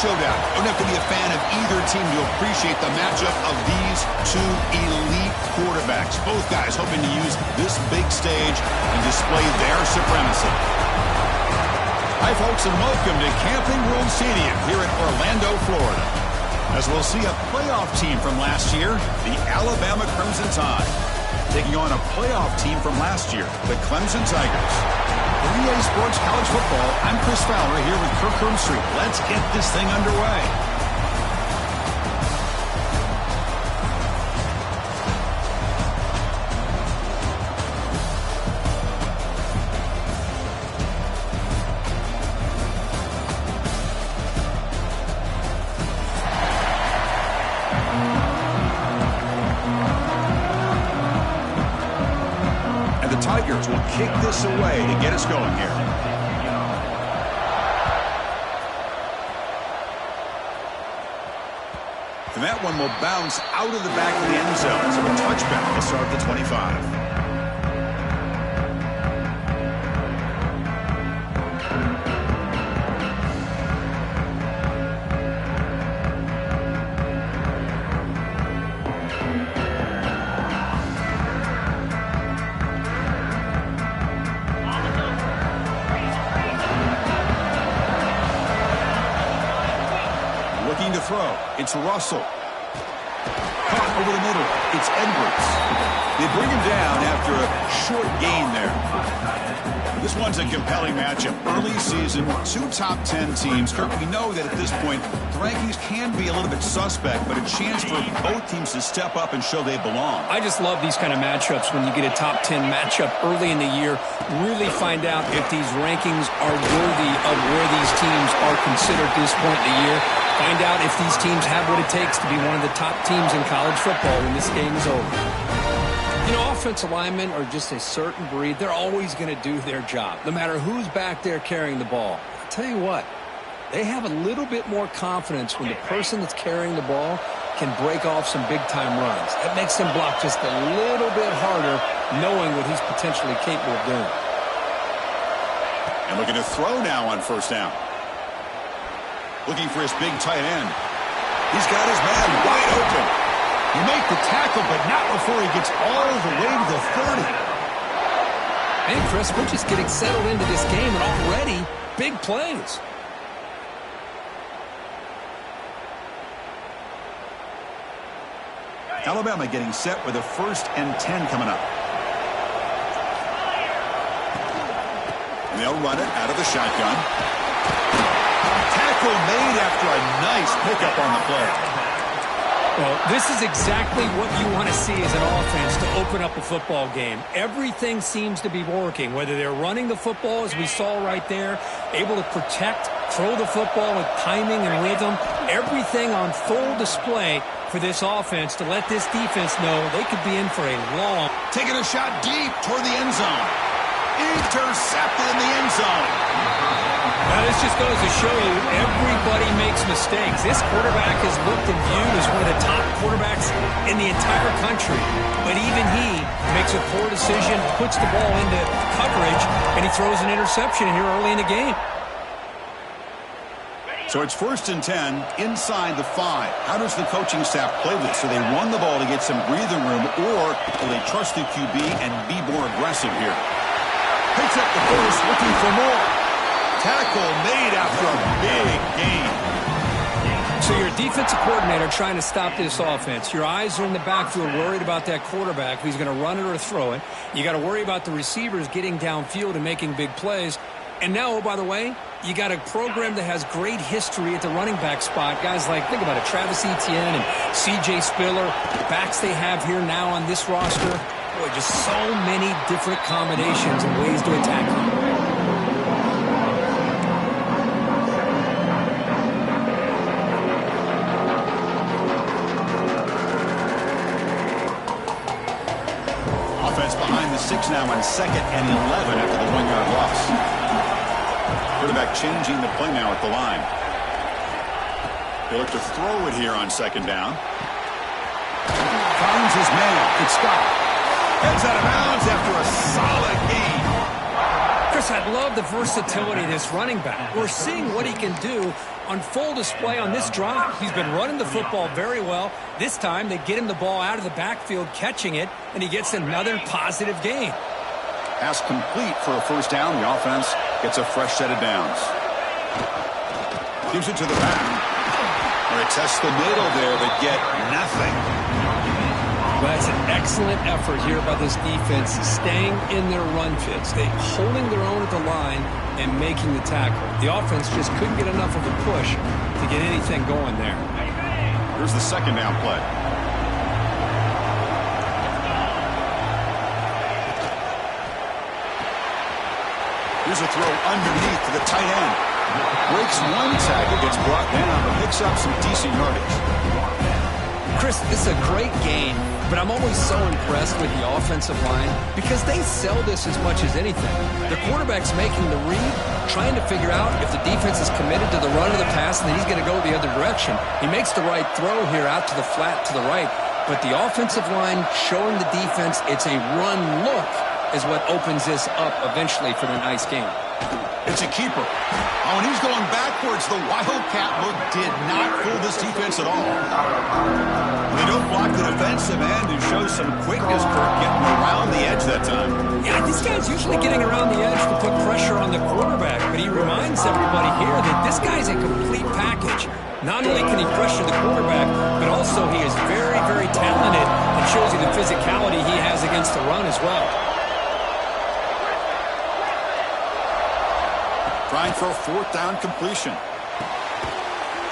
showdown. Don't have to be a fan of either team to appreciate the matchup of these two elite quarterbacks. Both guys hoping to use this big stage and display their supremacy. Hi, folks, and welcome to Camping World Stadium here in Orlando, Florida. As we'll see a playoff team from last year, the Alabama Crimson Tide, taking on a playoff team from last year, the Clemson Tigers. For EA Sports College Football, I'm Chris Fowler here with Kirk Street. Let's get this thing underway. Tigers will kick this away to get us going here. And that one will bounce out of the back of the end zone. So a touchback will start at the 25. To throw. It's Russell. Caught over the middle. It's Edwards. They bring him down after a short gain there. This one's a compelling matchup. Early season, two top 10 teams. Kirk, we know that at this point, the rankings can be a little bit suspect, but a chance for both teams to step up and show they belong. I just love these kind of matchups when you get a top 10 matchup early in the year. Really find out if these rankings are worthy of where these teams are considered at this point in the year. Find out if these teams have what it takes to be one of the top teams in college football when this game is over. You know, offensive linemen are just a certain breed. They're always going to do their job, no matter who's back there carrying the ball. I'll tell you what, they have a little bit more confidence when the person that's carrying the ball can break off some big-time runs. That makes them block just a little bit harder, knowing what he's potentially capable of doing. And looking to throw now on first down. Looking for his big tight end. He's got his man wide open. He made the tackle, but not before he gets all the way to the 30. Hey, Chris, we're just getting settled into this game, and already big plays. Alabama getting set with a 1st and 10 coming up. And they'll run it out of the shotgun. Tackle made after a nice pickup on the play. Well, this is exactly what you want to see as an offense to open up a football game. Everything seems to be working, whether they're running the football, as we saw right there, able to protect, throw the football with timing and rhythm, everything on full display for this offense to let this defense know they could be in for a long. Taking a shot deep toward the end zone. Intercepted in the end zone. Now, this just goes to show you everybody makes mistakes. This quarterback is looked and viewed as one of the top quarterbacks in the entire country. But even he makes a poor decision, puts the ball into coverage, and he throws an interception here early in the game. So it's 1st and 10 inside the 5. How does the coaching staff play this? Do they run the ball to get some breathing room, or do they trust the QB and be more aggressive here? Picks up the first, looking for more. Tackle made after a big gain. So you're a defensive coordinator trying to stop this offense. Your eyes are in the backfield worried about that quarterback who's going to run it or throw it. You got to worry about the receivers getting downfield and making big plays. And now, oh, by the way, you got a program that has great history at the running back spot. Guys like, think about it, Travis Etienne and C.J. Spiller, backs they have here now on this roster. Boy, just so many different combinations and ways to attack them. Behind the 6 now on 2nd and 11 after the 1-yard loss. Quarterback changing the play now at the line. They look to throw it here on 2nd down. Finds his man. It's Scott. Heads out of bounds after a solid gain. Chris, I love the versatility of this running back. We're seeing what he can do on full display on this drive. He's been running the football very well. This time, they get him the ball out of the backfield, catching it, and he gets another positive gain. Pass complete for a first down. The offense gets a fresh set of downs. Gives it to the back. They test the middle there, but get nothing. Well, that's an excellent effort here by this defense, staying in their run fits. They holding their own at the line and making the tackle. The offense just couldn't get enough of a push to get anything going there. Here's the second down play. Here's a throw underneath to the tight end. Breaks one tackle, gets brought down, but picks up some decent yardage. Chris, this is a great game, but I'm always so impressed with the offensive line because they sell this as much as anything. The quarterback's making the read, trying to figure out if the defense is committed to the run or the pass, and then he's going to go the other direction. He makes the right throw here out to the flat to the right, but the offensive line showing the defense it's a run look is what opens this up eventually for the nice game. It's a keeper. Oh, and he's going backwards. The Wildcat look did not fool this defense at all. They don't block the defensive end who shows some quickness for getting around the edge that time. Yeah, this guy's usually getting around the edge to put pressure on the quarterback, but he reminds everybody here that this guy's a complete package. Not only can he pressure the quarterback, but also he is very, very talented and shows you the physicality he has against the run as well. Trying for a fourth down completion.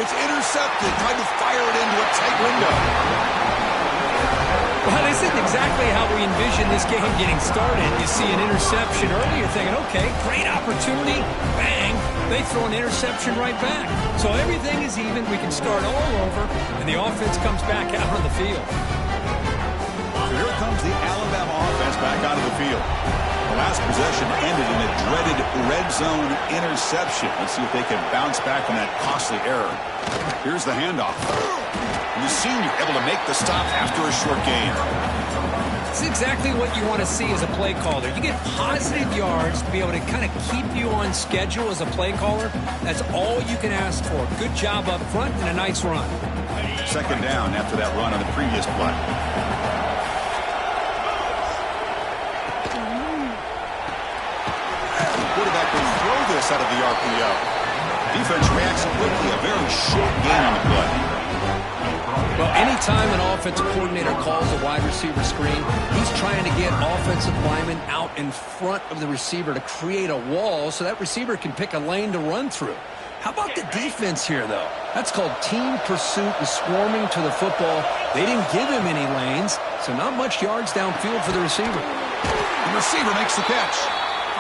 It's intercepted. Trying to fire it into a tight window. Well, this isn't exactly how we envision this game getting started. You see an interception early, you're thinking, okay, great opportunity. Bang. They throw an interception right back. So everything is even. We can start all over, and the offense comes back out on the field. So here comes the Alabama offense back onto the field. The last possession ended in a dreaded red zone interception. Let's see if they can bounce back from that costly error. Here's the handoff. And the senior able to make the stop after a short gain. It's exactly what you want to see as a play caller. You get positive yards to be able to kind of keep you on schedule as a play caller. That's all you can ask for. Good job up front and a nice run. Second down after that run on the previous play. Quarterback will throw this out of the RPO. Defense reacts quickly. A very short gain on the play. Well, anytime an offensive coordinator calls a wide receiver screen, he's trying to get offensive linemen out in front of the receiver to create a wall so that receiver can pick a lane to run through. How about the defense here, though? That's called team pursuit and swarming to the football. They didn't give him any lanes, so not much yards downfield for the receiver. The receiver makes the catch.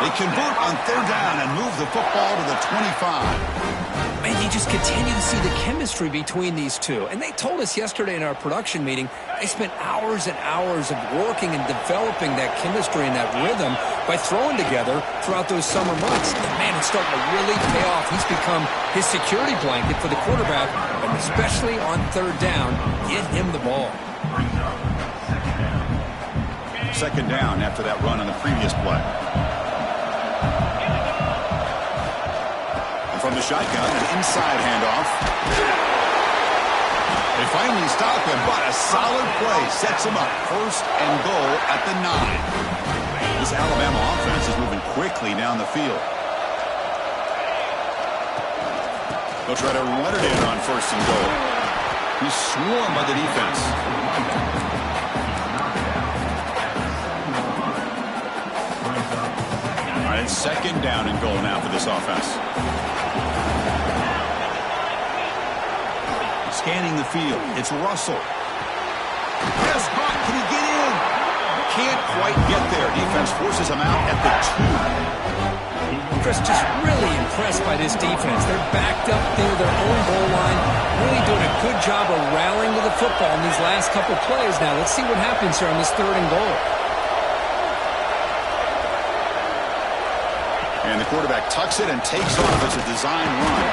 They convert on third down and move the football to the 25. Man, you just continue to see the chemistry between these two. And they told us yesterday in our production meeting, they spent hours and hours of working and developing that chemistry and that rhythm by throwing together throughout those summer months. And man, it's starting to really pay off. He's become his security blanket for the quarterback, and especially on third down, get him the ball. Second down after that run on the previous play. From the shotgun, an inside handoff. They finally stop him, but a solid play sets him up. First and goal at the 9. This Alabama offense is moving quickly down the field. They'll try to run it in on first and goal. He's swarmed by the defense. All right, second down and goal now for this offense. Scanning the field. It's Russell. Yes, Hawk, can he get in? Can't quite get there. Defense forces him out at the 2. Chris, just really impressed by this defense. They're backed up near their own goal line, really doing a good job of rallying to the football in these last couple plays. Now, let's see what happens here on this third and goal. And the quarterback tucks it and takes off as a design run.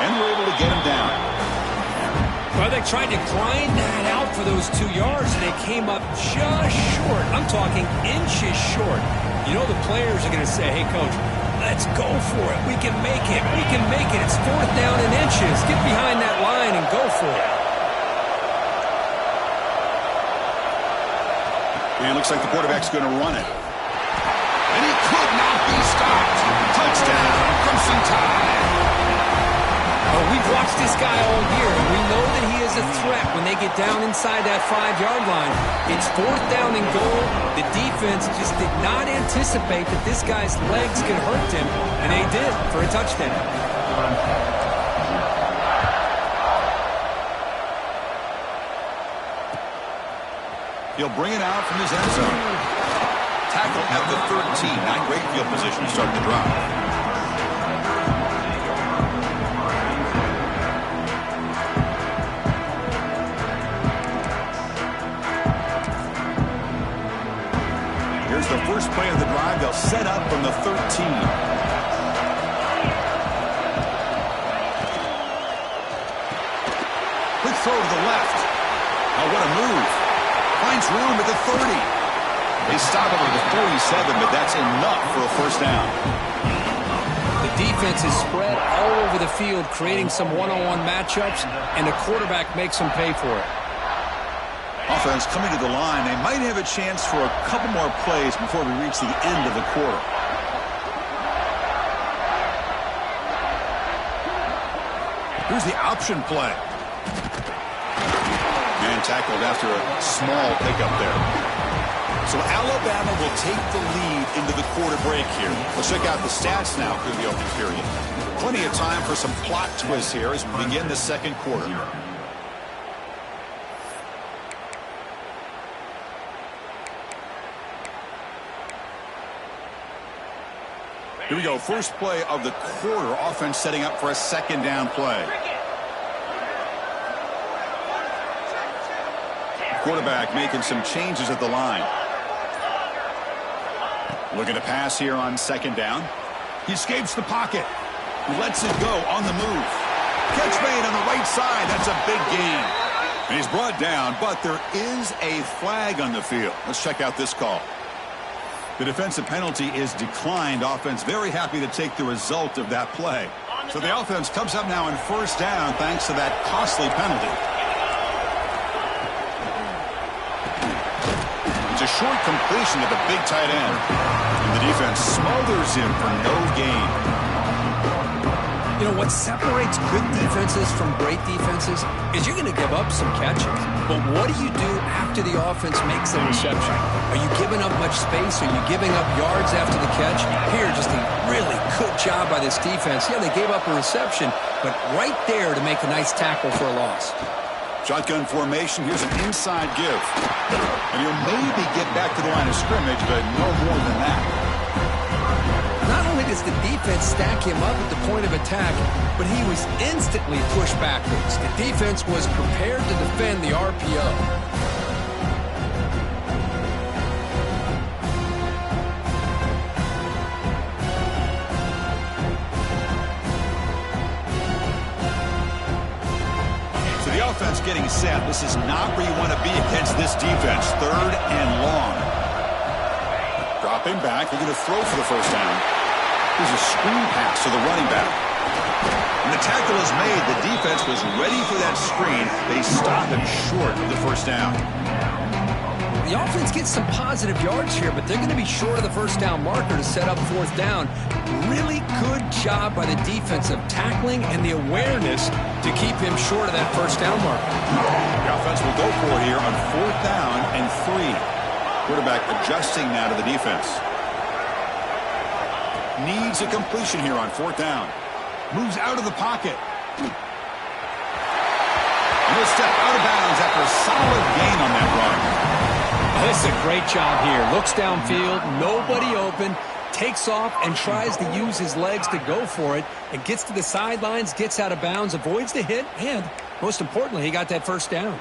And we're able to get him down. Well, they tried to grind that out for those 2 yards, and they came up just short. I'm talking inches short. You know the players are going to say, hey, Coach, let's go for it. We can make it. We can make it. It's 4th down in inches. Get behind that line and go for it. And it looks like the quarterback's going to run it. And he could not be stopped. Touchdown, Crimson Tide. Well, we've watched this guy all year, and we know that he is a threat when they get down inside that 5-yard line. It's 4th down and goal. The defense just did not anticipate that this guy's legs could hurt him, and they did for a touchdown. He'll bring it out from his end zone. Tackle at the 13. Not great field position to start the drive. Here's the first play of the drive. They'll set up from the 13. Quick throw to the left. Oh, what a move. Finds room at the 30. They stop him at the 47, but that's enough for a first down. The defense is spread all over the field, creating some one-on-one matchups, and the quarterback makes them pay for it. Offense coming to the line. They might have a chance for a couple more plays before we reach the end of the quarter. Here's the option play. And tackled after a small pickup there. So Alabama will take the lead into the quarter break here. Let's check out the stats now through the opening period. Plenty of time for some plot twists here as we begin the second quarter. Here we go. First play of the quarter. Offense setting up for a second down play. Quarterback making some changes at the line. Looking to pass here on second down. He escapes the pocket. He lets it go on the move. Catch made on the right side. That's a big gain. And he's brought down, but there is a flag on the field. Let's check out this call. The defensive penalty is declined. Offense very happy to take the result of that play. So the offense comes up now in first down thanks to that costly penalty. It's a short completion to the big tight end. And the defense smothers him for no gain. You know, what separates good defenses from great defenses is you're going to give up some catches. But what do you do after the offense makes the reception? Are you giving up much space? Are you giving up yards after the catch? Here, just a really good job by this defense. Yeah, they gave up a reception, but right there to make a nice tackle for a loss. Shotgun formation. Here's an inside give. And he'll maybe get back to the line of scrimmage, but no more than that. Not only does the defense stack him up at the point of attack, but he was instantly pushed backwards. The defense was prepared to defend the RPO. So the offense getting set. This is not where you want to be against this defense. 3rd and long. Dropping back. They're going to throw for the first down. Here's a screen pass to the running back. And the tackle is made. The defense was ready for that screen. They stop him short of the first down. The offense gets some positive yards here, but they're going to be short of the first down marker to set up 4th down. Really good job by the defense of tackling and the awareness to keep him short of that first down marker. The offense will go for it here on 4th down and 3. Quarterback adjusting now to the defense. Needs a completion here on 4th down. Moves out of the pocket. And he'll step out of bounds after a solid gain on that run. This is a great job here. Looks downfield, nobody open, takes off and tries to use his legs to go for it, and gets to the sidelines, gets out of bounds, avoids the hit, and most importantly, he got that first down.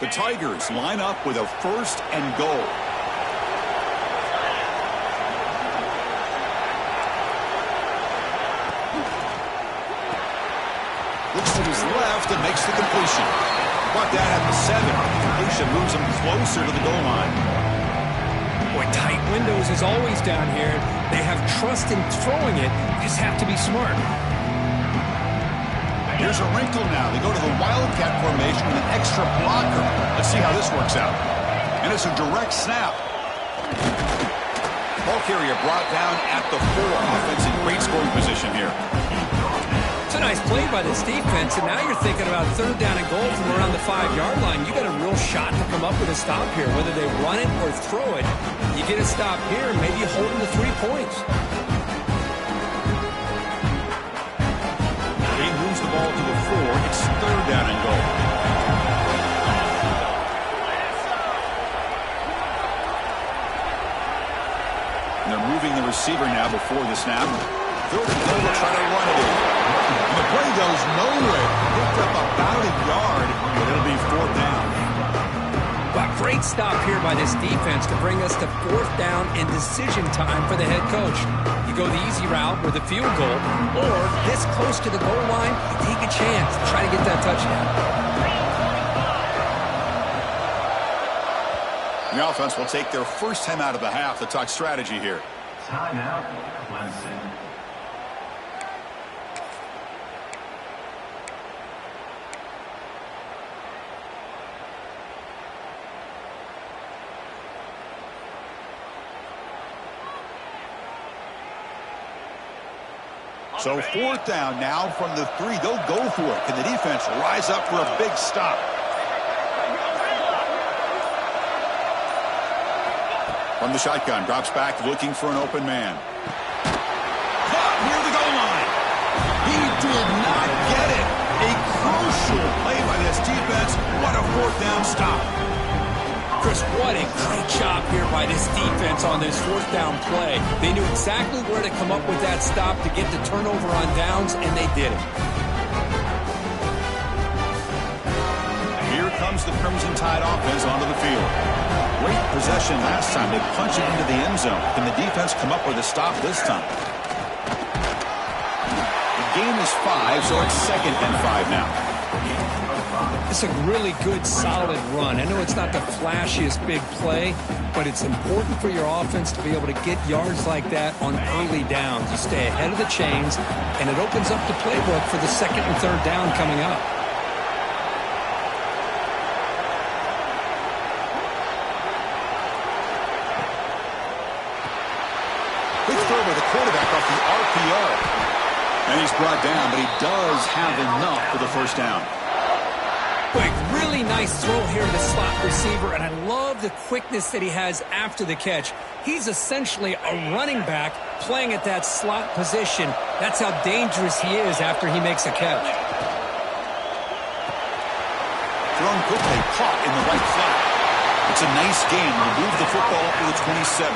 The Tigers line up with a 1st and goal. Looks to his left and makes the completion. brought down at the 7. Completion moves him closer to the goal line. Boy, tight windows is always down here. They have trust in throwing it. You just have to be smart. Here's a wrinkle now. They go to the Wildcat formation with an extra blocker. Let's see how this works out. And it's a direct snap. Ball carrier brought down at the 4. Offense in great scoring position here. It's a nice play by this defense, and now you're thinking about 3rd down and goal from around the 5-yard line. You got a real shot to come up with a stop here. Whether they run it or throw it, you get a stop here, maybe you hold them to 3 points. He moves the ball to the 4. It's 3rd down and goal. And they're moving the receiver now before the snap. 3rd and goal, they'll try to run it in. And the play goes nowhere. Picked up about a yard, but it'll be 4th down. But great stop here by this defense to bring us to 4th down and decision time for the head coach. You go the easy route with a field goal, or this close to the goal line, you take a chance to try to get that touchdown. The offense will take their first time out of the half to talk strategy here. Timeout, Clemson. So 4th down now from the 3. They'll go for it. Can the defense rise up for a big stop? From the shotgun, drops back looking for an open man. Caught near the goal line. He did not get it. A crucial play by this defense. What a 4th down stop. Chris, what a great job here by this defense on this 4th down play. They knew exactly where to come up with that stop to get the turnover on downs, and they did it. Here comes the Crimson Tide offense onto the field. Great possession last time. They punch it into the end zone. Can the defense come up with a stop this time? The game is 5, so it's 2nd and 5 now. It's a really good, solid run. I know it's not the flashiest big play, but it's important for your offense to be able to get yards like that on early downs. You stay ahead of the chains, and it opens up the playbook for the 2nd and 3rd down coming up. Quick throw by the quarterback off the RPO. And he's brought down, but he does have enough for the 1st down. Quick, really nice throw here to the slot receiver, and I love the quickness that he has after the catch. He's essentially a running back playing at that slot position. That's how dangerous he is after he makes a catch. Thrown quickly, caught in the right flat. It's a nice game to move the football up to the 27.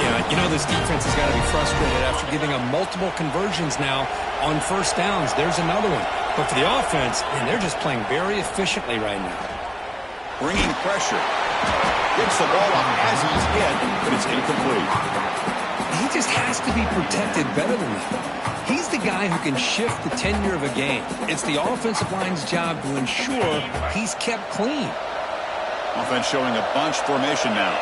Yeah, you know this defense has got to be frustrated after giving up multiple conversions now on 1st downs. There's another one. But for the offense, man, they're just playing very efficiently right now. Bringing pressure. Gets the ball off as he's hit, but it's incomplete. He just has to be protected better than that. He's the guy who can shift the tenure of a game. It's the offensive line's job to ensure he's kept clean. Offense showing a bunch formation now.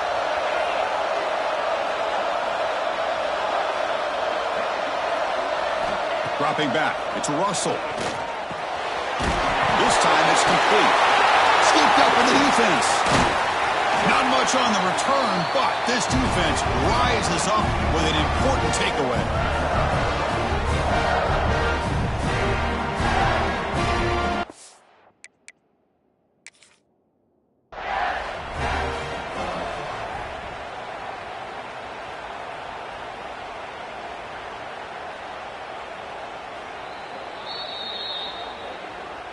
Dropping back. It's Russell. This time it's complete. Scooped up in the defense. Not much on the return, but this defense rises up with an important takeaway.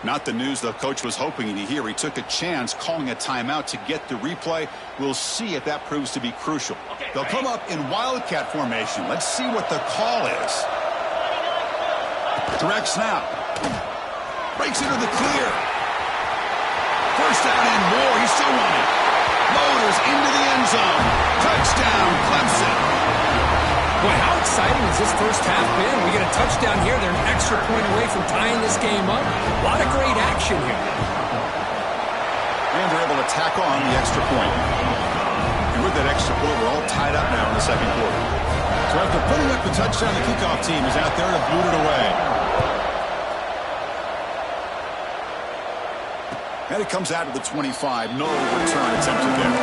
Not the news the coach was hoping to hear. He took a chance calling a timeout to get the replay. We'll see if that proves to be crucial. They'll come up in Wildcat formation. Let's see what the call is. Direct snap. Breaks into the clear. 1st down and more. He's still running. Motors into the end zone. Touchdown, Clemson. Boy, how exciting has this first half been? We get a touchdown here. They're an extra point away from tying this game up. A lot of great action here. tack on the extra point. And with that extra point, we're all tied up now in the second quarter. So after putting up the touchdown, the kickoff team is out there to boot it away. And it comes out to the 25. No return attempted there.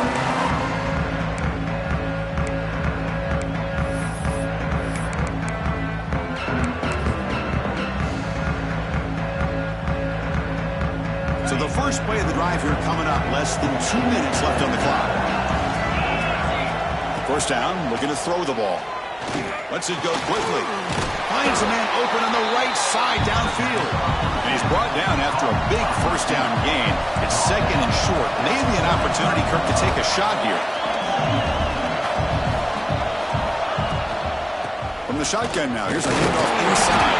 So the first play of the drive here coming up. Less than 2 minutes left on the clock. First down, looking to throw the ball. Lets it go quickly. Finds a man open on the right side downfield. And he's brought down after a big first down gain. It's second and short. Maybe an opportunity, Kirk, to take a shot here. From the shotgun now. Here's a handoff inside.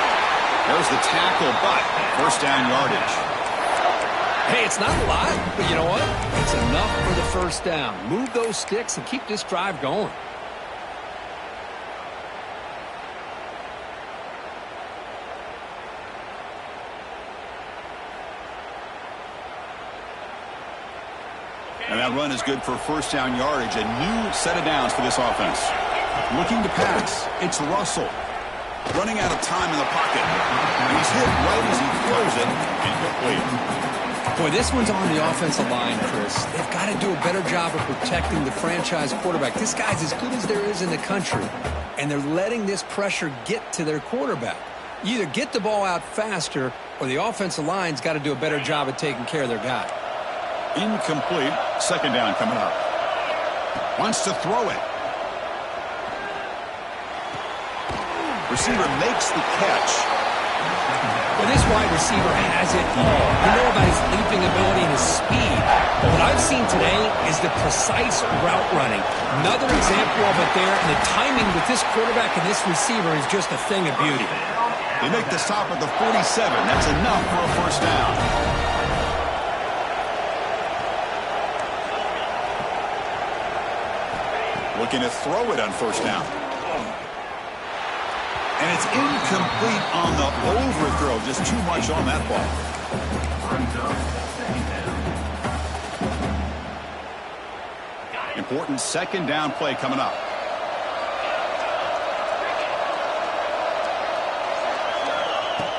There's the tackle, but first down yardage. Hey, it's not a lot, but you know what? It's enough for the first down. Move those sticks and keep this drive going. And that run is good for first down yardage. A new set of downs for this offense. Looking to pass. It's Russell. Running out of time in the pocket. And he's hit right as he throws it. Incomplete. Boy, this one's on the offensive line, Chris. They've got to do a better job of protecting the franchise quarterback. This guy's as good as there is in the country, and they're letting this pressure get to their quarterback. You either get the ball out faster, or the offensive line's got to do a better job of taking care of their guy. Incomplete. Second down coming up. Wants to throw it. Receiver makes the catch. Well, this wide receiver has it all. You know about his leaping ability and his speed. But what I've seen today is the precise route running. Another example of it there, and the timing with this quarterback and this receiver is just a thing of beauty. They make the stop at the 47. That's enough for a first down. Looking to throw it on first down. And it's incomplete on the overthrow. Just too much on that ball. Important second down play coming up.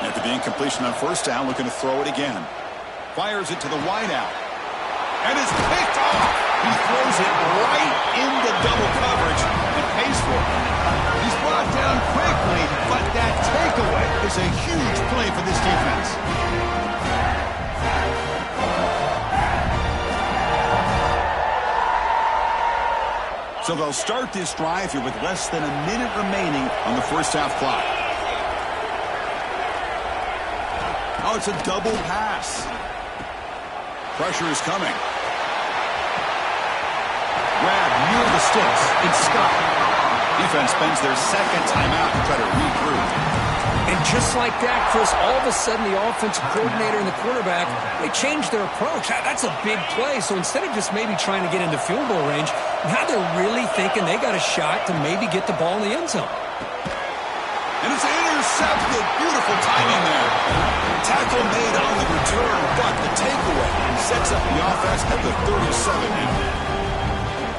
After the incompletion on first down, looking to throw it again. Fires it to the wideout. And it's picked off. He throws it right into double coverage and pays for it. He's brought down quickly, but that takeaway is a huge play for this defense. So they'll start this drive here with less than a minute remaining on the first half clock. Oh, it's a double pass. Pressure is coming. Grab near the sticks. It's Scott. Defense spends their second timeout to try to regroup. And just like that, Chris, all of a sudden the offensive coordinator and the quarterback, they changed their approach. That's a big play. So instead of just maybe trying to get into field goal range, now they're really thinking they got a shot to maybe get the ball in the end zone. And it's intercepted. Beautiful timing there. Tackle made on the return, but the takeaway sets up the offense at the 37 now.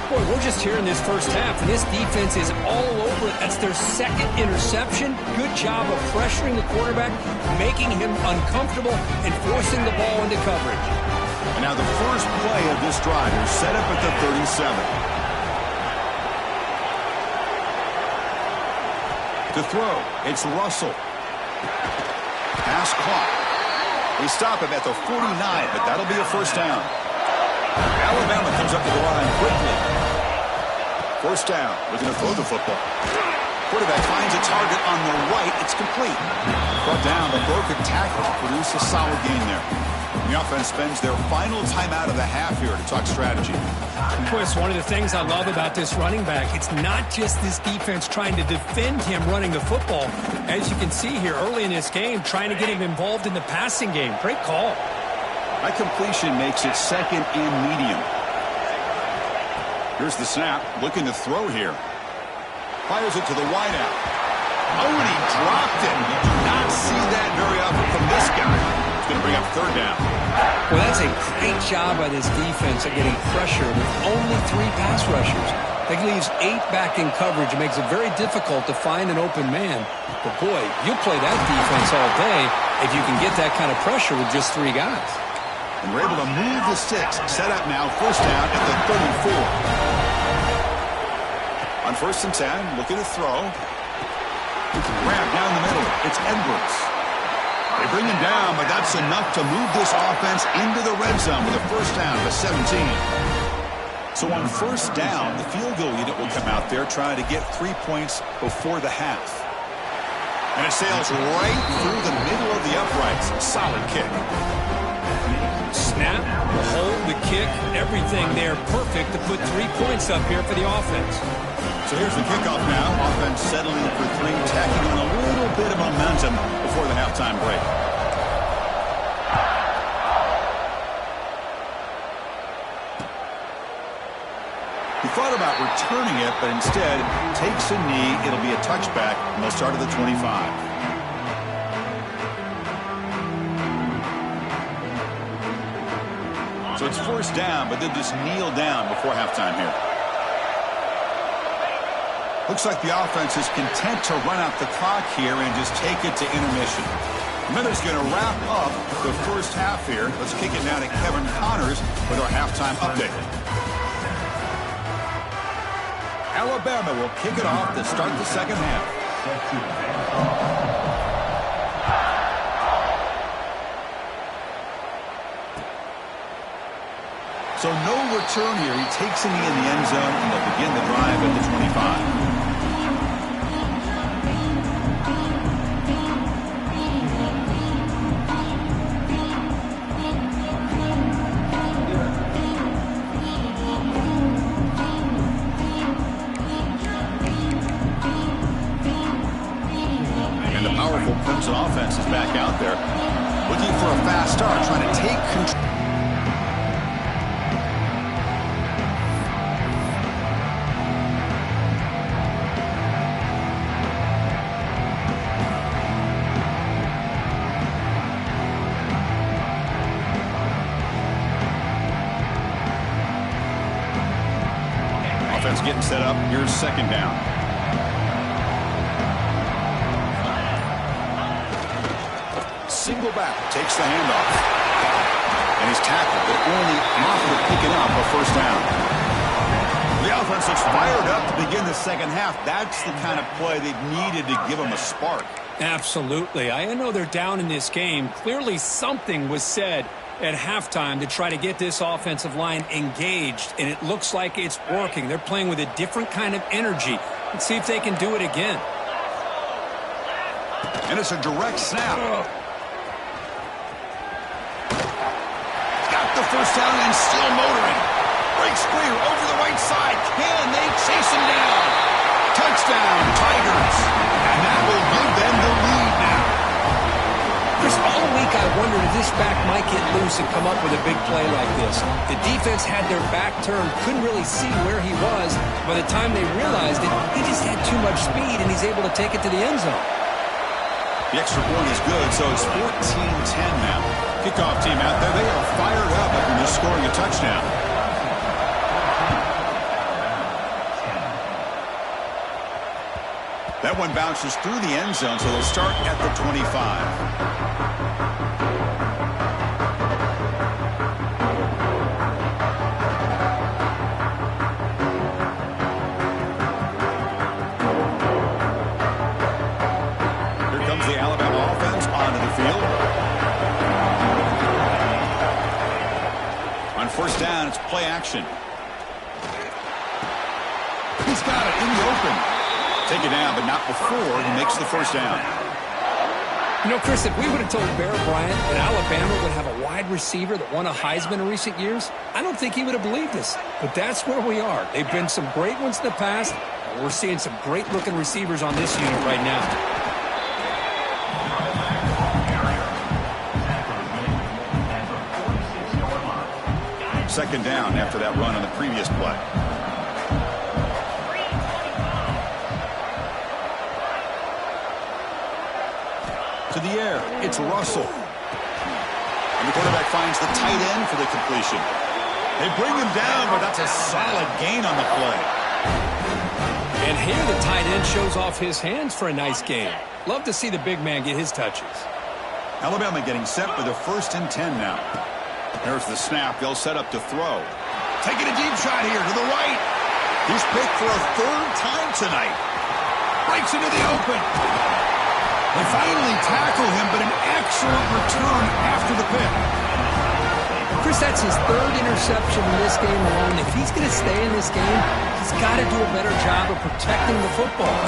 Boy, we're just here in this first half, and this defense is all over it. That's their second interception. Good job of pressuring the quarterback, making him uncomfortable, and forcing the ball into coverage. And now the first play of this drive is set up at the 37. To throw, it's Russell. Pass clock. They stop him at the 49, but that'll be a first down. Alabama comes up to the line quickly. First down. Looking to throw the football. Quarterback finds a target on the right. It's complete. Brought down, but broken tackle to produce a solid gain there. The offense spends their final timeout of the half here to talk strategy. Chris, one of the things I love about this running back, it's not just this defense trying to defend him running the football. As you can see here early in this game, trying to get him involved in the passing game. Great call. That completion makes it second and medium. Here's the snap. Looking to throw here. Fires it to the wideout. Oh, and he dropped it. You do not see that very often from this guy. going to bring up third down. Well, that's a great job by this defense at getting pressure with only 3 pass rushers. That leaves 8 back in coverage. It makes it very difficult to find an open man. But, boy, you'll play that defense all day if you can get that kind of pressure with just 3 guys. And we're able to move the sticks. Set up now, first down at the 34. On first and 10, looking to throw. Grab down the middle. It's Edwards. They bring him down, but that's enough to move this offense into the red zone with a first down at the 17. So on first down, the field goal unit will come out there trying to get 3 points before the half. And it sails right through the middle of the uprights. Solid kick. Snap, the hold, the kick, everything there perfect to put 3 points up here for the offense. So here's the kickoff now. Offense settling for 3, tacking on a little bit of momentum before the halftime break. He thought about returning it, but instead takes a knee. It'll be a touchback, and they'll start at the 25. So it's first down, but they'll just kneel down before halftime here. Looks like the offense is content to run out the clock here and just take it to intermission. Miller's going to wrap up the first half here. Let's kick it now to Kevin Connors with our halftime update. Alabama will kick it off to start the second half. So no return here. He takes a knee in the end zone, and they'll begin the drive at the 25. Clemson offense is back out there, looking for a fast start, trying to take control. Offense getting set up. Here's second down. Single back, takes the handoff. And he's tackled, but only after picking up a first down. The offense looks fired up to begin the second half. That's the kind of play they needed to give them a spark. Absolutely. I know they're down in this game. Clearly something was said at halftime to try to get this offensive line engaged, and it looks like it's working. They're playing with a different kind of energy. Let's see if they can do it again. And it's a direct snap. The first down and still motoring. Breaks clear over the right side. Can they chase him down? Touchdown, Tigers. And that will give them the lead now. Chris, all week I wondered if this back might get loose and come up with a big play like this. The defense had their back turned, couldn't really see where he was. By the time they realized it, he just had too much speed, and he's able to take it to the end zone. The extra point is good, so it's 14-10 now. Kickoff team out there, they are fired up after just scoring a touchdown. That one bounces through the end zone, so they'll start at the 25. Here comes the Alabama offense onto the field. On first down, it's play action. He's got it in the open. Take it down, but not before he makes the first down. You know, Chris, if we would have told Bear Bryant that Alabama would have a wide receiver that won a Heisman in recent years, I don't think he would have believed us. But that's where we are. They've been some great ones in the past, and we're seeing some great-looking receivers on this unit right now. Second down after that run on the previous play. To the air, it's Russell. Quarterback finds the tight end for the completion. They bring him down, but that's a solid gain on the play. And here the tight end shows off his hands for a nice game. Love to see the big man get his touches. Alabama getting set for the 1st and 10 now. There's the snap. They'll set up to throw. Taking a deep shot here to the right. He's picked for a 3rd time tonight. Breaks into the open. They finally tackle him, but an excellent return after the pick. Chris, that's his 3rd interception in this game alone. If he's going to stay in this game, he's got to do a better job of protecting the football.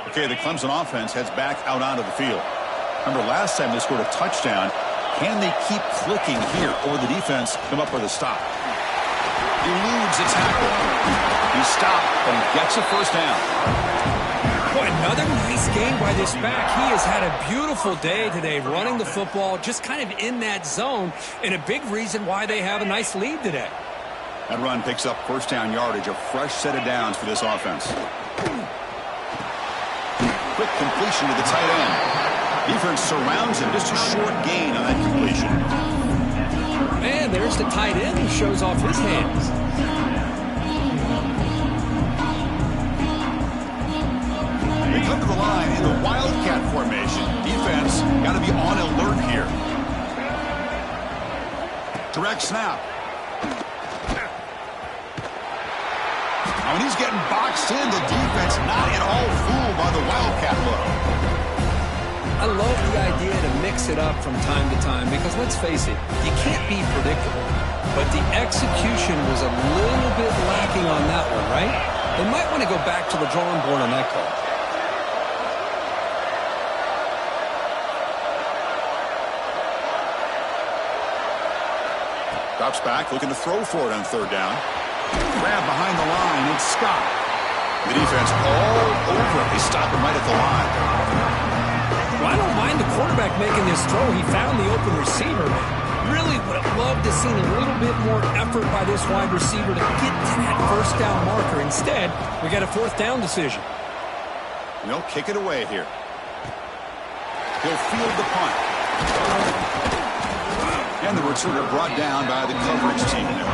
Okay, the Clemson offense heads back out onto the field. Remember, last time they scored a touchdown. Can they keep clicking here, or the defense come up with a stop? Eludes a tackle. He's stopped, but he gets a 1st down. Boy, another nice game by this back. He has had a beautiful day today running the football, just kind of in that zone, and a big reason why they have a nice lead today. That run picks up 1st down yardage, a fresh set of downs for this offense. Quick completion to the tight end. Defense surrounds him. Just a short gain on that completion. And there's the tight end who shows off his hands. They come to the line in the Wildcat formation. Defense got to be on alert here. Direct snap. Now, when he's getting boxed in, the defense not at all fooled by the Wildcat look. I love the idea to mix it up from time to time because, let's face it, you can't be predictable. But the execution was a little bit lacking on that one, right? They might want to go back to the drawing board on that call. Drops back, looking to throw for it on 3rd down. Grab behind the line, it's Scott. The defense all over him. They stop him right at the line. Well, I don't mind the quarterback making this throw. He found the open receiver. Really would have loved to see a little bit more effort by this wide receiver to get to that 1st down marker. Instead, we got a 4th down decision. They'll kick it away here. He'll field the punt. And the returner brought down by the coverage team there.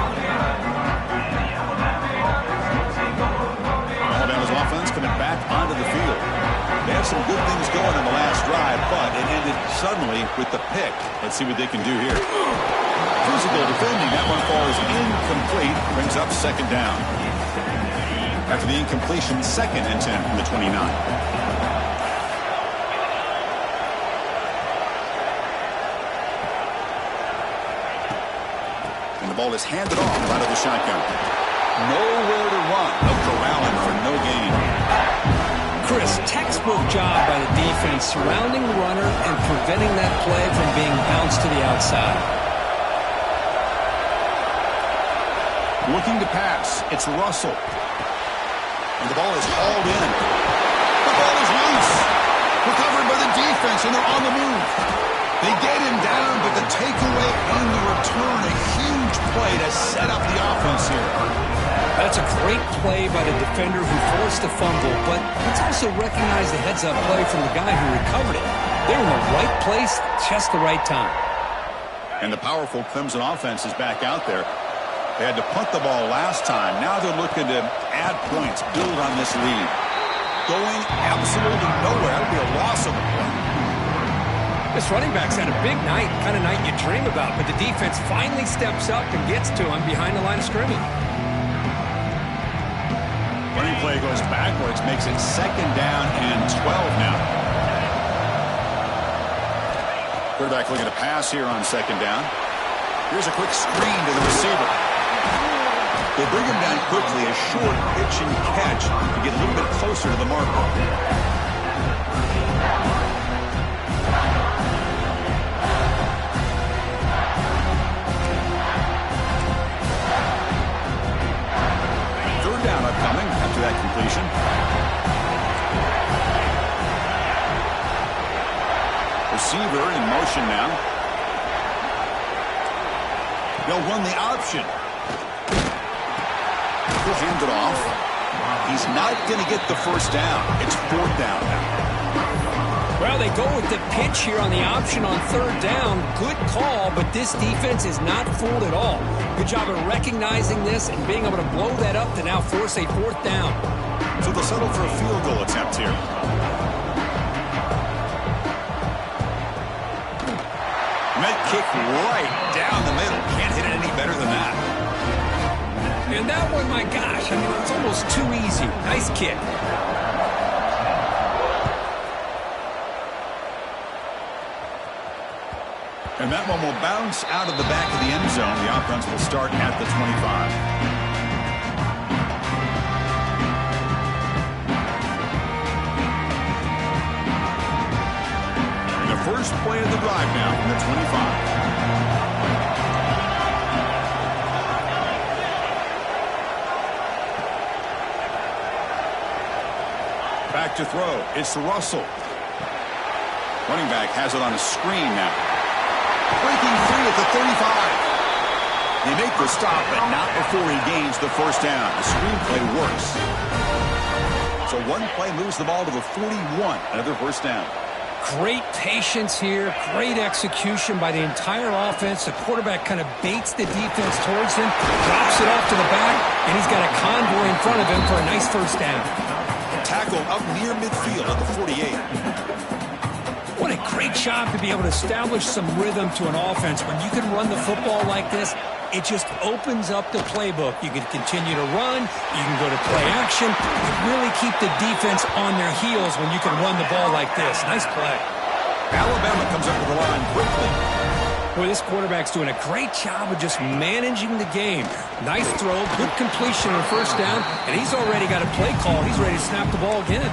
Alabama's offense coming back onto the field. They had some good things going on the last drive, but it ended suddenly with the pick. Let's see what they can do here. Physical defending. That one falls incomplete. Brings up 2nd down. After the incompletion, 2nd and 10 from the 29. And the ball is handed off out of the shotgun. Nowhere to run. They'll corral him for no gain. Chris, textbook job by the defense surrounding the runner and preventing that play from being bounced to the outside. Looking to pass. It's Russell. And the ball is hauled in. The ball is loose. Recovered by the defense, and they're on the move. They get him down, but the takeaway and the return, a huge play to set up the offense here. That's a great play by the defender who forced the fumble, but let's also recognize the heads-up play from the guy who recovered it. They're in the right place, just the right time. And the powerful Clemson offense is back out there. They had to punt the ball last time. Now they're looking to add points, build on this lead. Going absolutely nowhere. That'll be a loss of the play. This running back's had a big night, kind of night you dream about, but the defense finally steps up and gets to him behind the line of scrimmage. Running play goes backwards, makes it 2nd down and 12 now. Quarterback looking to pass here on 2nd down. Here's a quick screen to the receiver. They bring him down quickly, a short pitch and catch to get a little bit closer to the marker. Down upcoming after that completion. Receiver in motion now. They'll run the option. He'll hand it off. He's not going to get the first down. It's fourth down now. Well, they go with the pitch here on the option on third down. Good call, but this defense is not fooled at all. Good job of recognizing this and being able to blow that up to now force a fourth down. So they'll settle for a field goal attempt here. Met kick right down the middle. Can't hit it any better than that. And that one, my gosh, I mean, it's almost too easy. Nice kick. And that one will bounce out of the back of the end zone. The offense will start at the 25. And the first play of the drive now from the 25. Back to throw. It's Russell. Running back has it on a screen now. Breaking free at the 35. They make the stop, but not before he gains the first down. The screenplay works. So one play moves the ball to the 41. Another first down. Great patience here. Great execution by the entire offense. The quarterback kind of baits the defense towards him, drops it off to the back, and he's got a convoy in front of him for a nice first down. Tackle up near midfield at the 48. What a great job to be able to establish some rhythm to an offense. When you can run the football like this, it just opens up the playbook. You can continue to run. You can go to play action. You really keep the defense on their heels when you can run the ball like this. Nice play. Alabama comes up with the line quickly. Boy, this quarterback's doing a great job of just managing the game. Nice throw, good completion on first down, and he's already got a play call. He's ready to snap the ball again.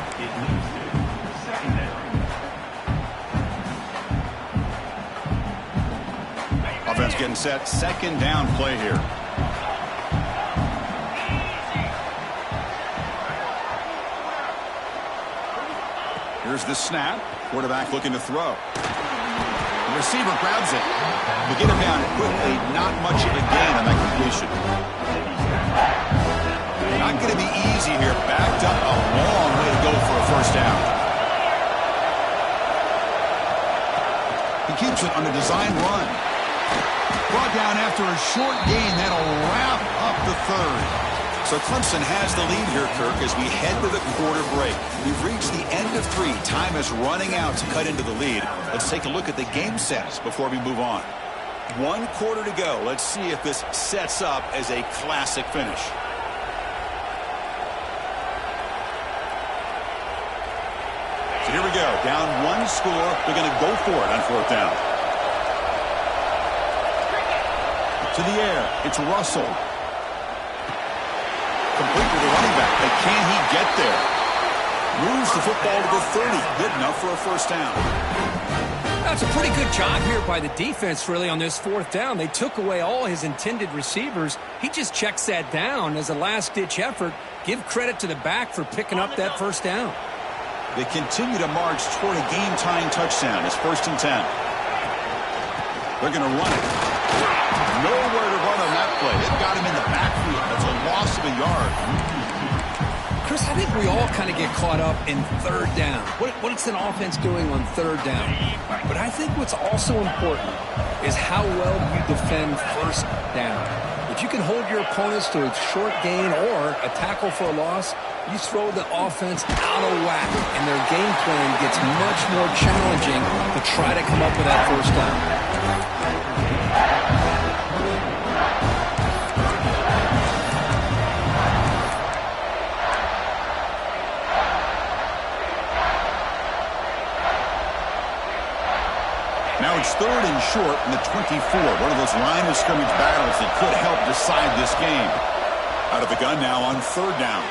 Offense getting set. Second down play here. Here's the snap. Quarterback looking to throw. The receiver grabs it. They get him down quickly. Not much of a gain on that completion. Not going to be easy here. Backed up a long way to go for a first down. He keeps it on the design run. Brought down after a short gain. That'll wrap up the third. So Clemson has the lead here, Kirk, as we head to the quarter break. We've reached the end of three. Time is running out to cut into the lead. Let's take a look at the game sets before we move on. 1 quarter to go. Let's see if this sets up as a classic finish. So here we go. Down 1 score. They're going to go for it on fourth down. To the air. It's Russell. Complete with the running back. But can he get there? Moves the football to the 30. Good enough for a first down. That's a pretty good job here by the defense, really, on this fourth down. They took away all his intended receivers. He just checks that down as a last-ditch effort. Give credit to the back for picking up that first down. They continue to march toward a game-tying touchdown. It's 1st and 10. They're going to run it. Nowhere to run on that play. They've got him in the backfield. That's a loss of a yard. Chris, I think we all kind of get caught up in third down. What's an offense doing on third down? But I think what's also important is how well you defend first down. If you can hold your opponents to a short gain or a tackle for a loss, you throw the offense out of whack, and their game plan gets much more challenging to try to come up with that first down. Now it's 3rd and short in the 24. One of those line of scrimmage battles that could help decide this game. Out of the gun now on 3rd down.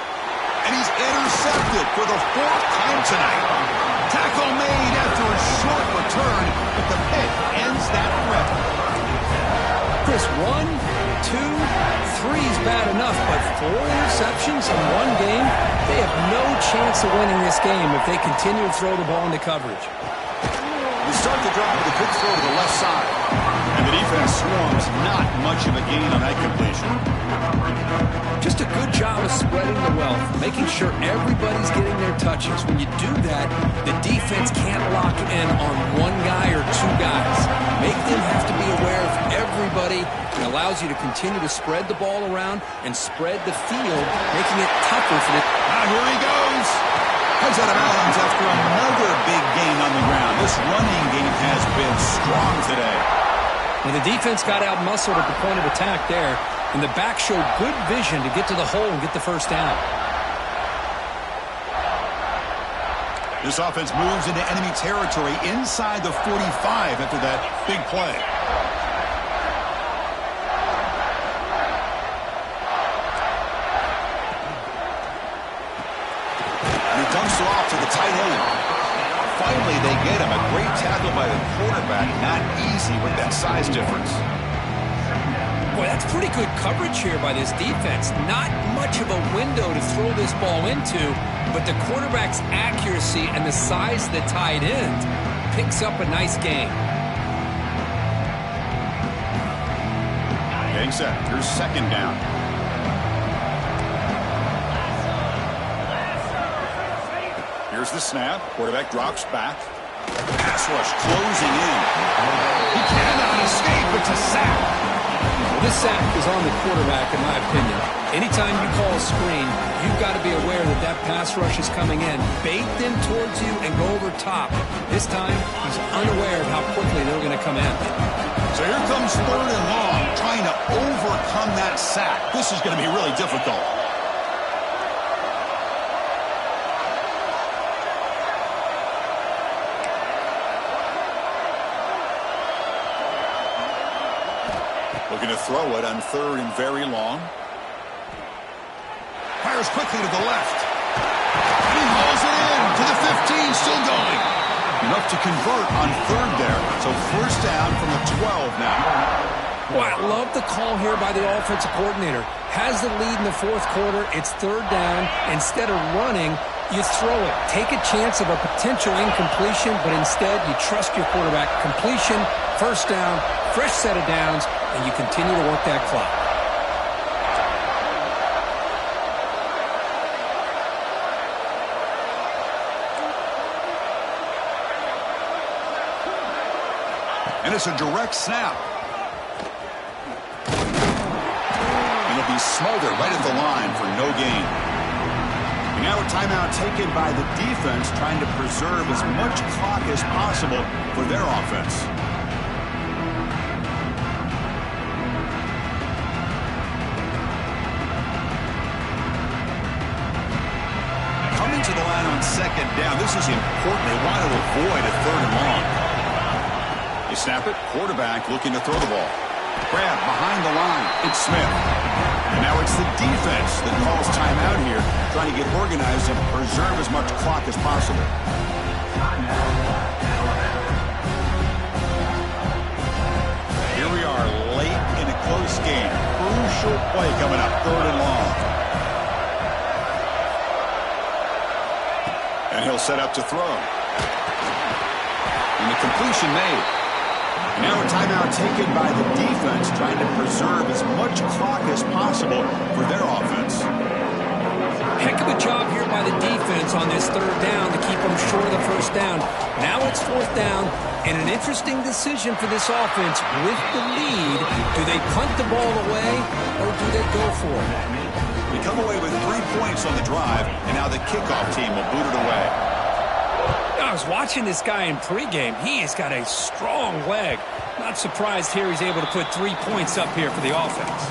And he's intercepted for the 4th time tonight. Tackle made after a short return, but the pick ends that threat. Chris, 1, 2, 3 is bad enough, but 4 interceptions in one game, they have no chance of winning this game if they continue to throw the ball into coverage. They start the drive with a quick throw to the left side. And the defense swarms. Not much of a gain on that completion. Just a good job of spreading the wealth, making sure everybody's getting their touches. When you do that, the defense can't lock in on one guy or two guys. Make them have to be aware of everybody. It allows you to continue to spread the ball around and spread the field, making it tougher for the... Now here he goes. Comes out of bounds after another big gain on the ground. This running game has been strong today. Well, the defense got out-muscled at the point of attack there, and the back showed good vision to get to the hole and get the first down. This offense moves into enemy territory inside the 45 after that big play. And he dumps it off to the tight end. Finally, they get him. A great tackle by the quarterback. Not easy with that size difference. Boy, that's pretty good coverage here by this defense. Not much of a window to throw this ball into, but the quarterback's accuracy and the size of the tight end picks up a nice gain. Getting set. Here's second down. Here's the snap. Quarterback drops back. Pass rush closing in. He cannot escape. It's a sack. Well, this sack is on the quarterback, in my opinion. Anytime you call a screen, you've got to be aware that that pass rush is coming in. Bait them towards you and go over top. This time, he's unaware of how quickly they're going to come in. So here comes third and long, trying to overcome that sack. This is going to be really difficult. Looking to throw it on third and very long. Fires quickly to the left. He hauls it in to the 15, still going. Enough to convert on third there. So first down from the 12 now. Boy, I love the call here by the offensive coordinator. Has the lead in the fourth quarter. It's third down. Instead of running, you throw it. Take a chance of a potential incompletion, but instead you trust your quarterback. Completion, first down, fresh set of downs, and you continue to work that clock. And it's a direct snap. And it'll be smothered right at the line for no gain. And now a timeout taken by the defense, trying to preserve as much clock as possible for their offense. Coming to the line on second down. This is important. They want to avoid a third and long. They snap it. Quarterback looking to throw the ball. Grab behind the line. It's Smith. And now it's the defense that calls timeout here, trying to get organized and preserve as much clock as possible. Here we are late in a close game. Crucial play coming up, third and long. And he'll set up to throw. And the completion made. Now a timeout taken by the defense, trying to preserve as much clock as possible for their offense. Heck of a job here by the defense on this third down to keep them short of the first down. Now it's fourth down, and an interesting decision for this offense. With the lead, do they punt the ball away, or do they go for it? They come away with 3 points on the drive, and now the kickoff team will boot it away. I was watching this guy in pregame. He has got a strong leg. Not surprised here he's able to put 3 points up here for the offense.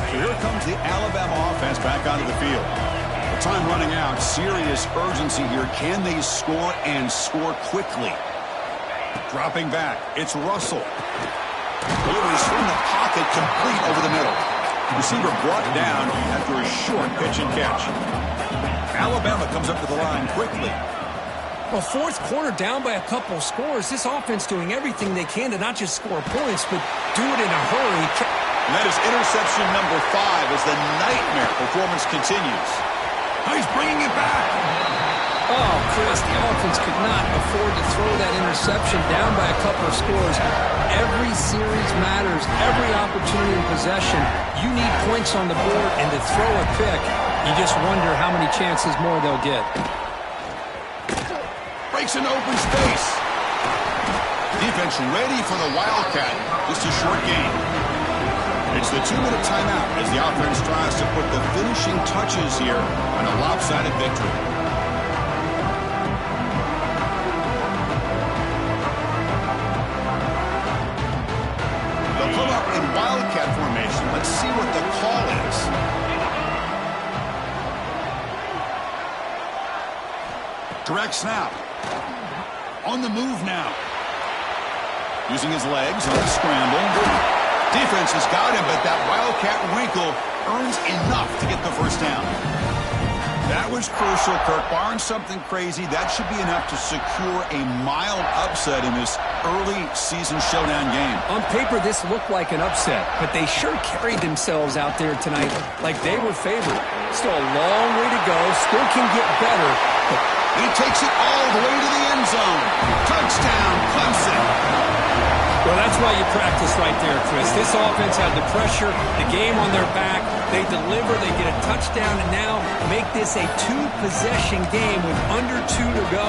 So here comes the Alabama offense back onto the field. The time running out. Serious urgency here. Can they score and score quickly? Dropping back. It's Russell. Delivers from the pocket, complete over the middle. Receiver brought down after a short pitch and catch. Alabama comes up to the line quickly. Well, fourth quarter down by a couple of scores. This offense doing everything they can to not just score points, but do it in a hurry. And that is interception number 5 as the nightmare performance continues. Oh, he's bringing it back. Oh, Chris, the offense could not afford to throw that interception down by a couple of scores. Every series matters. Every opportunity in possession. You need points on the board, and to throw a pick, you just wonder how many chances more they'll get. Breaks an open space. Defense ready for the Wildcat. Just a short gain. It's the 2-minute timeout as the offense tries to put the finishing touches here on a lopsided victory. They'll come up in Wildcat formation. Let's see what the call is. Direct snap. On the move now. Using his legs on the scramble. Defense has got him, but that Wildcat wrinkle earns enough to get the first down. That was crucial, Kirk. Barring something crazy, that should be enough to secure a mild upset in this early season showdown game. On paper, this looked like an upset, but they sure carried themselves out there tonight like they were favored. Still a long way to go. Still can get better. But he takes it all the way to the end zone. Touchdown, Clemson. Well, that's why you practice right there, Chris. This offense had the pressure, the game on their back. They deliver, they get a touchdown, and now make this a 2-possession game with under 2 to go.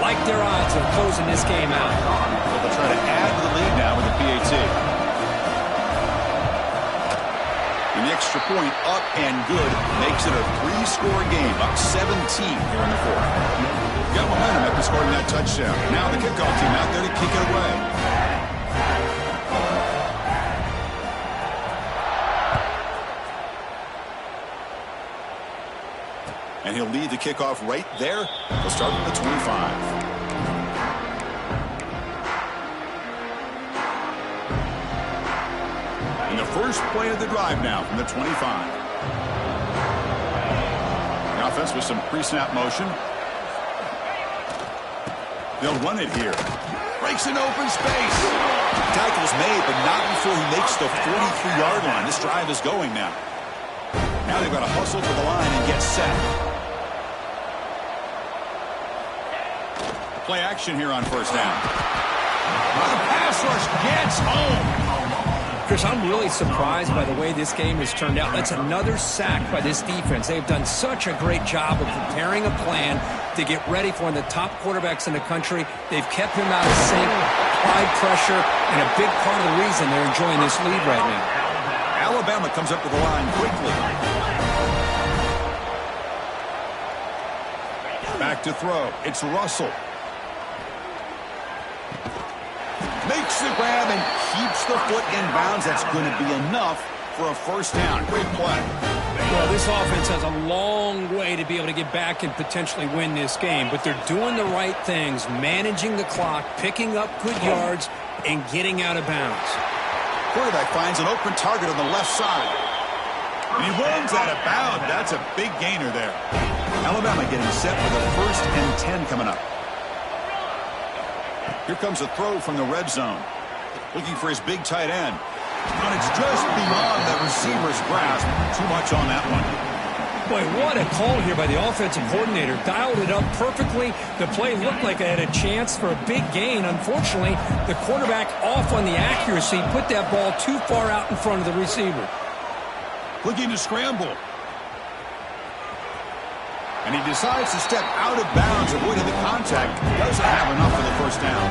Like their odds of closing this game out. Well, they'll try to add to the lead now with the PAT. And the extra point up and good makes it a 3-score game, up 17 here in the fourth. Got momentum after scoring that touchdown. Now the kickoff team out there to kick it away. And he'll lead the kickoff right there. He'll start at the 25. And the first play of the drive now from the 25. The offense with some pre-snap motion. They'll run it here. Breaks an open space. Tackle's made, but not before he makes the 43-yard line. This drive is going now. Now they've got to hustle to the line and get set. Play action here on first down. The pass rush gets home. Chris, I'm really surprised by the way this game has turned out. That's another sack by this defense. They've done such a great job of preparing a plan to get ready for one of the top quarterbacks in the country. They've kept him out of sync, applied pressure, and a big part of the reason they're enjoying this lead right now. Alabama comes up to the line quickly. Back to throw. It's Russell. Makes the grab and keeps the foot in bounds. That's going to be enough for a first down. Great play. Well, this offense has a long way to be able to get back and potentially win this game, but they're doing the right things, managing the clock, picking up good yards, and getting out of bounds. Quarterback finds an open target on the left side. And he runs out of bounds. That's a big gainer there. Alabama getting set for the 1st and 10 coming up. Here comes a throw from the red zone. Looking for his big tight end. And it's just beyond the receiver's grasp. Too much on that one. Boy, what a call here by the offensive coordinator. Dialed it up perfectly. The play looked like it had a chance for a big gain. Unfortunately, the quarterback off on the accuracy, put that ball too far out in front of the receiver. Looking to scramble. And he decides to step out of bounds, avoiding the contact. Doesn't have enough for the first down.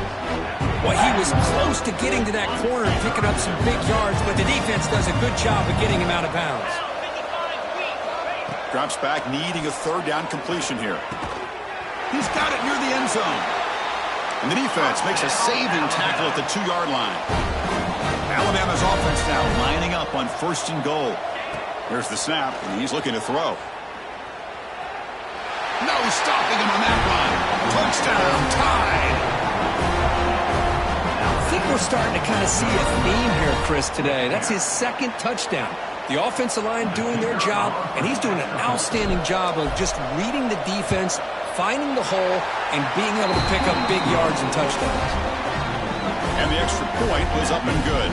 Well, he was close to getting to that corner and picking up some big yards, but the defense does a good job of getting him out of bounds. Drops back, needing a 3rd down completion here. He's got it near the end zone. And the defense makes a saving tackle at the 2-yard line. Alabama's offense now lining up on 1st and goal. Here's the snap, and he's looking to throw. No stopping him on that line. Touchdown, tied. I think we're starting to kind of see a theme here, Chris, today. That's his 2nd touchdown. The offensive line doing their job, and he's doing an outstanding job of just reading the defense, finding the hole, and being able to pick up big yards and touchdowns. And the extra point was up and good.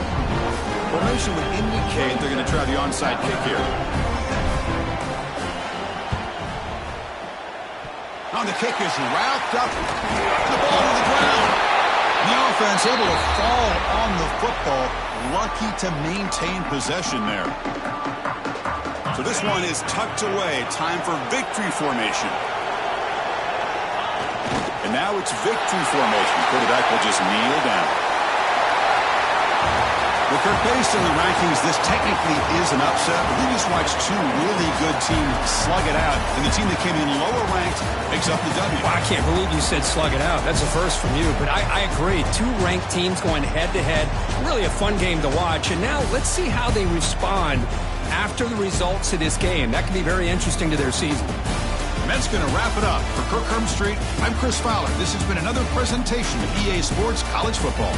Formation would indicate they're going to try the onside kick here. Oh, the kick is wrapped up. The ball to the ground. The offense able to fall on the football. Lucky to maintain possession there. So this one is tucked away. Time for victory formation. And now it's victory formation. Quarterback will just kneel down. Well, Kirk, based on the rankings, this technically is an upset. But we just watched two really good teams slug it out. And the team that came in lower ranked picks up the W. Well, I can't believe you said slug it out. That's a first from you. But I agree. Two ranked teams going head-to-head. Really a fun game to watch. And now let's see how they respond after the results of this game. That could be very interesting to their season. And that's going to wrap it up. For Kirk Street, I'm Chris Fowler. This has been another presentation of EA Sports College Football.